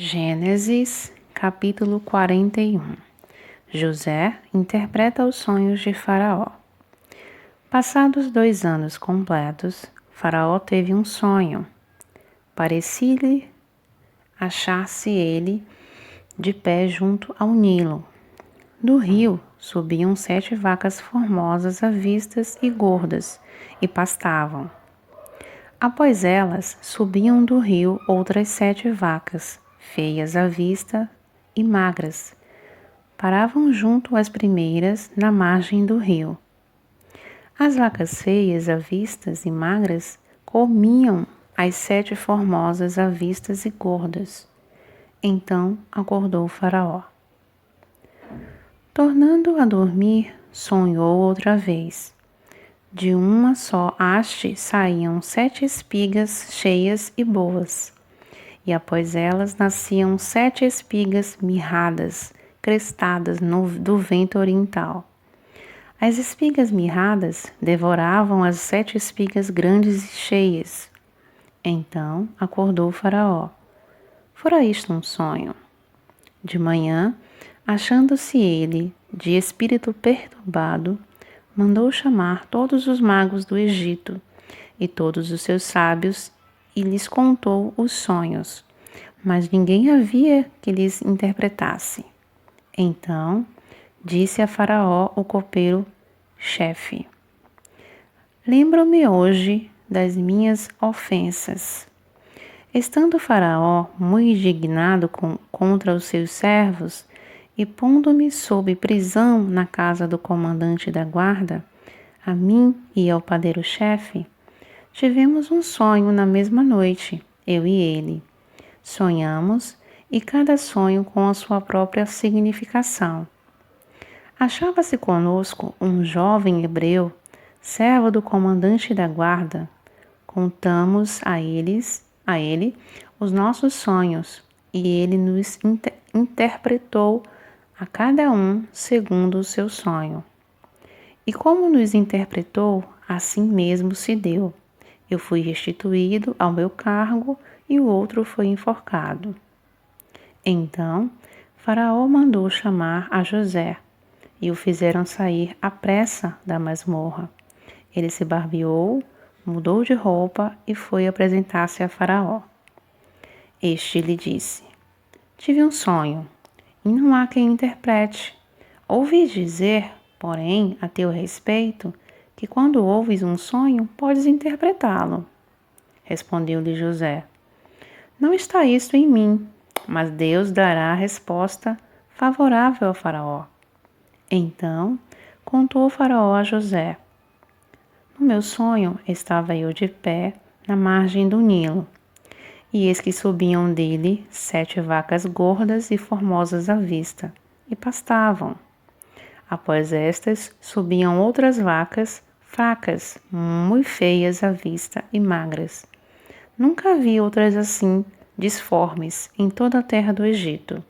Gênesis, capítulo 41. José interpreta os sonhos de Faraó. Passados 2 anos completos, Faraó teve um sonho. Parecia-lhe achar-se ele de pé junto ao Nilo. Do rio subiam 7 vacas formosas à vista e gordas, e pastavam. Após elas, subiam do rio outras 7 vacas, feias à vista e magras. Paravam junto às primeiras, na margem do rio. As vacas feias à vistas e magras comiam as 7 formosas à vistas e gordas. Então acordou o Faraó. Tornando a dormir, sonhou outra vez. De uma só haste saíam 7 espigas cheias e boas, e após elas nasciam 7 espigas mirradas, crestadas do vento oriental. As espigas mirradas devoravam as 7 espigas grandes e cheias. Então acordou o Faraó. Fora isto um sonho. De manhã, achando-se ele de espírito perturbado, mandou chamar todos os magos do Egito e todos os seus sábios e lhes contou os sonhos, mas ninguém havia que lhes interpretasse. Então disse a Faraó o copeiro-chefe: Lembro-me hoje das minhas ofensas. Estando Faraó muito indignado contra os seus servos, e pondo-me sob prisão na casa do comandante da guarda, a mim e ao padeiro-chefe, tivemos um sonho na mesma noite, eu e ele. Sonhamos, e cada sonho com a sua própria significação. Achava-se conosco um jovem hebreu, servo do comandante da guarda. Contamos a ele os nossos sonhos, e ele nos interpretou a cada um segundo o seu sonho. E como nos interpretou, assim mesmo se deu. Eu fui restituído ao meu cargo e o outro foi enforcado. Então Faraó mandou chamar a José e o fizeram sair à pressa da masmorra. Ele se barbeou, mudou de roupa e foi apresentar-se a Faraó. Este lhe disse: Tive um sonho, e não há quem interprete. Ouvi dizer, porém, a teu respeito, que quando ouves um sonho, podes interpretá-lo. Respondeu-lhe José: Não está isto em mim, mas Deus dará a resposta favorável ao Faraó. Então contou o Faraó a José: No meu sonho estava eu de pé na margem do Nilo, e eis que subiam dele 7 vacas gordas e formosas à vista, e pastavam. Após estas, subiam outras vacas fracas, muito feias à vista e magras. Nunca vi outras assim, disformes, em toda a terra do Egito.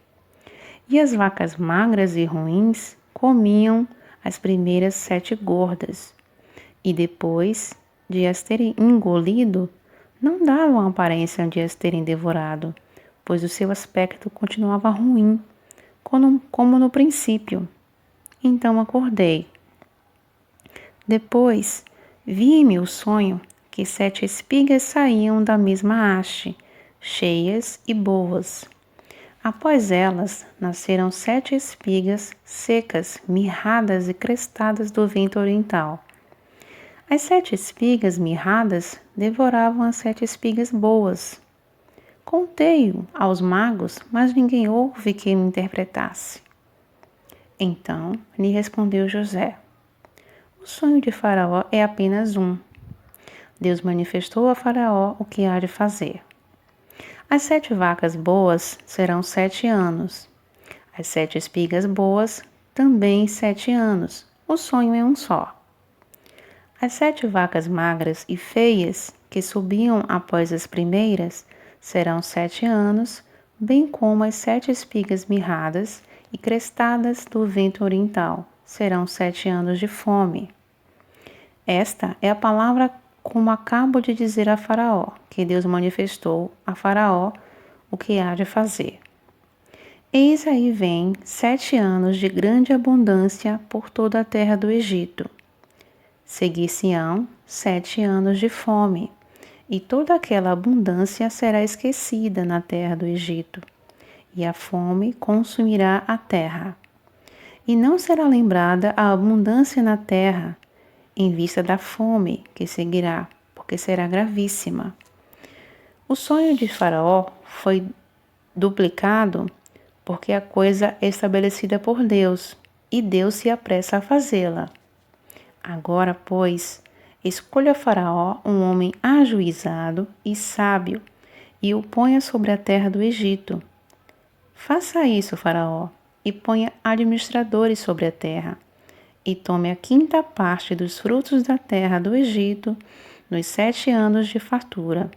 E as vacas magras e ruins comiam as primeiras 7 gordas, e depois de as terem engolido, não davam aparência de as terem devorado, pois o seu aspecto continuava ruim, como no princípio. Então acordei. Depois vi em meu sonho que 7 espigas saíam da mesma haste, cheias e boas. Após elas, nasceram 7 espigas secas, mirradas e crestadas do vento oriental. As 7 espigas mirradas devoravam as 7 espigas boas. Contei-o aos magos, mas ninguém houve que me interpretasse. Então lhe respondeu José: O sonho de Faraó é apenas um. Deus manifestou a Faraó o que há de fazer. As 7 vacas boas serão 7 anos. As 7 espigas boas também 7 anos. O sonho é um só. As 7 vacas magras e feias, que subiam após as primeiras, serão 7 anos, bem como as 7 espigas mirradas e crestadas do vento oriental, serão 7 anos de fome. Esta é a palavra como acabo de dizer a Faraó, que Deus manifestou a Faraó o que há de fazer. Eis aí vem 7 anos de grande abundância por toda a terra do Egito. Seguir-se-ão 7 anos de fome, e toda aquela abundância será esquecida na terra do Egito, e a fome consumirá a terra. E não será lembrada a abundância na terra, em vista da fome que seguirá, porque será gravíssima. O sonho de Faraó foi duplicado porque a coisa é estabelecida por Deus, e Deus se apressa a fazê-la. Agora, pois, escolha Faraó um homem ajuizado e sábio, e o ponha sobre a terra do Egito. Faça isso, Faraó, e ponha administradores sobre a terra, e tome a 5ª parte dos frutos da terra do Egito nos 7 anos de fartura.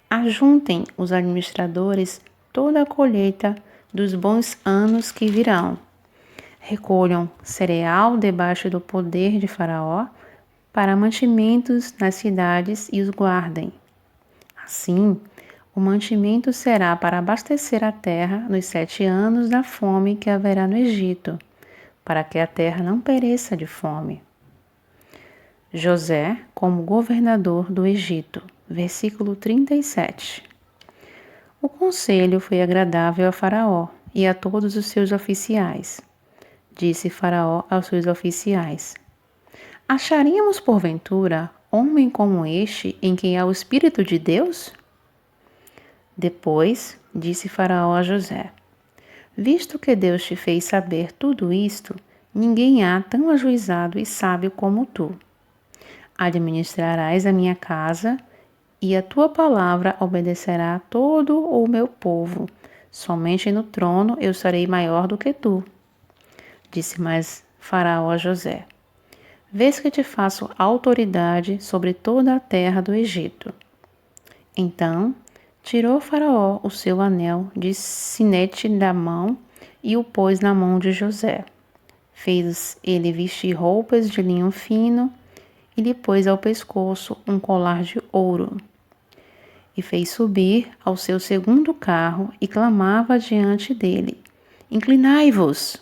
Ajuntem os administradores toda a colheita dos bons anos que virão. Recolham cereal debaixo do poder de Faraó para mantimentos nas cidades e os guardem. Assim, o mantimento será para abastecer a terra nos 7 anos da fome que haverá no Egito, para que a terra não pereça de fome. José como governador do Egito. Versículo 37. O conselho foi agradável a Faraó e a todos os seus oficiais. Disse Faraó aos seus oficiais: Acharíamos porventura homem como este em quem há o Espírito de Deus? Depois disse Faraó a José: Visto que Deus te fez saber tudo isto, ninguém há tão ajuizado e sábio como tu. Administrarás a minha casa, e a tua palavra obedecerá a todo o meu povo. Somente no trono eu serei maior do que tu. Disse mais Faraó a José: Vês que te faço autoridade sobre toda a terra do Egito. Então tirou Faraó o seu anel de sinete da mão e o pôs na mão de José. Fez ele vestir roupas de linho fino e lhe pôs ao pescoço um colar de ouro. E fez subir ao seu 2º carro e clamava diante dele: Inclinai-vos!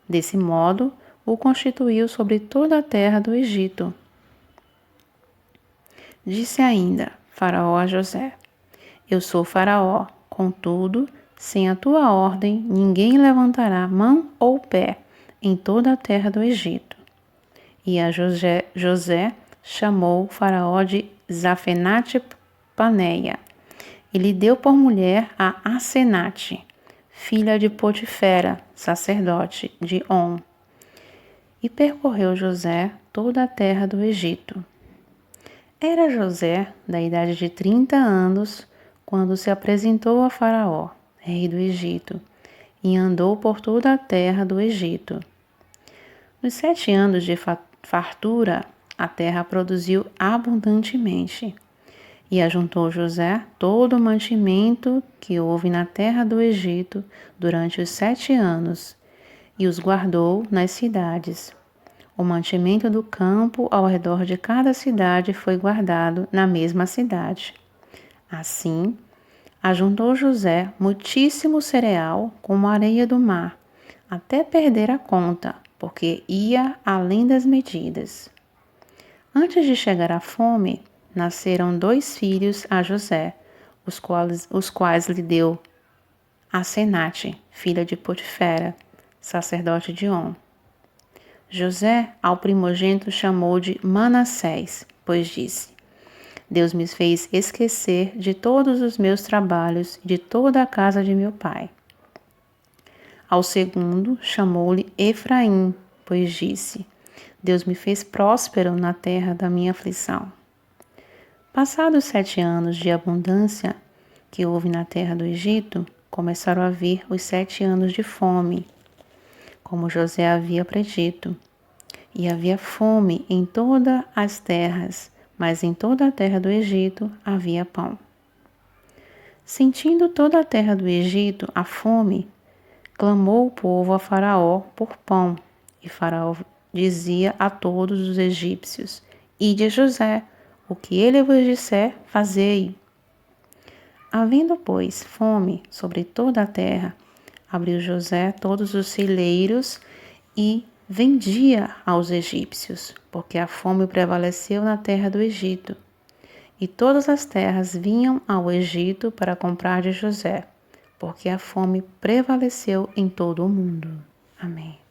Desse modo, o constituiu sobre toda a terra do Egito. Disse ainda Faraó a José: Eu sou Faraó, contudo, sem a tua ordem, ninguém levantará mão ou pé em toda a terra do Egito. E a José chamou Faraó de Zafenate-Paneia, e lhe deu por mulher a Asenate, filha de Potifera, sacerdote de On. E percorreu José toda a terra do Egito. Era José da idade de 30 anos, quando se apresentou a Faraó, rei do Egito, e andou por toda a terra do Egito. Nos 7 anos de fartura, a terra produziu abundantemente. E ajuntou José todo o mantimento que houve na terra do Egito durante os 7 anos, e os guardou nas cidades. O mantimento do campo ao redor de cada cidade foi guardado na mesma cidade. Assim, ajuntou José muitíssimo cereal como a areia do mar, até perder a conta, porque ia além das medidas. Antes de chegar à fome, nasceram 2 filhos a José, os quais lhe deu Asenate, filha de Potifera, sacerdote de On. José ao primogênito chamou de Manassés, pois disse: Deus me fez esquecer de todos os meus trabalhos e de toda a casa de meu pai. Ao segundo chamou-lhe Efraim, pois disse: Deus me fez próspero na terra da minha aflição. Passados 7 anos de abundância que houve na terra do Egito, começaram a vir os 7 anos de fome, como José havia predito. E havia fome em todas as terras, mas em toda a terra do Egito havia pão. Sentindo toda a terra do Egito a fome, clamou o povo a Faraó por pão, e Faraó dizia a todos os egípcios: Ide a José, o que ele vos disser, fazei. Havendo, pois, fome sobre toda a terra, abriu José todos os celeiros e vendia aos egípcios, porque a fome prevaleceu na terra do Egito. E todas as terras vinham ao Egito para comprar de José, porque a fome prevaleceu em todo o mundo. Amém.